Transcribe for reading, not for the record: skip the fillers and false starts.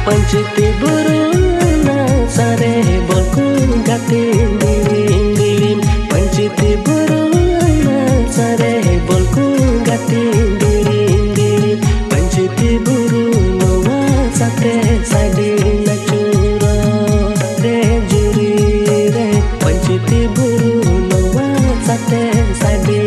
Panciti buruna sare bolku gatin dilim. Panciti buruna sare bolku gatin dilim. Panciti buruna wasate sadi nachura re juri re. Panciti buruna wasate sadi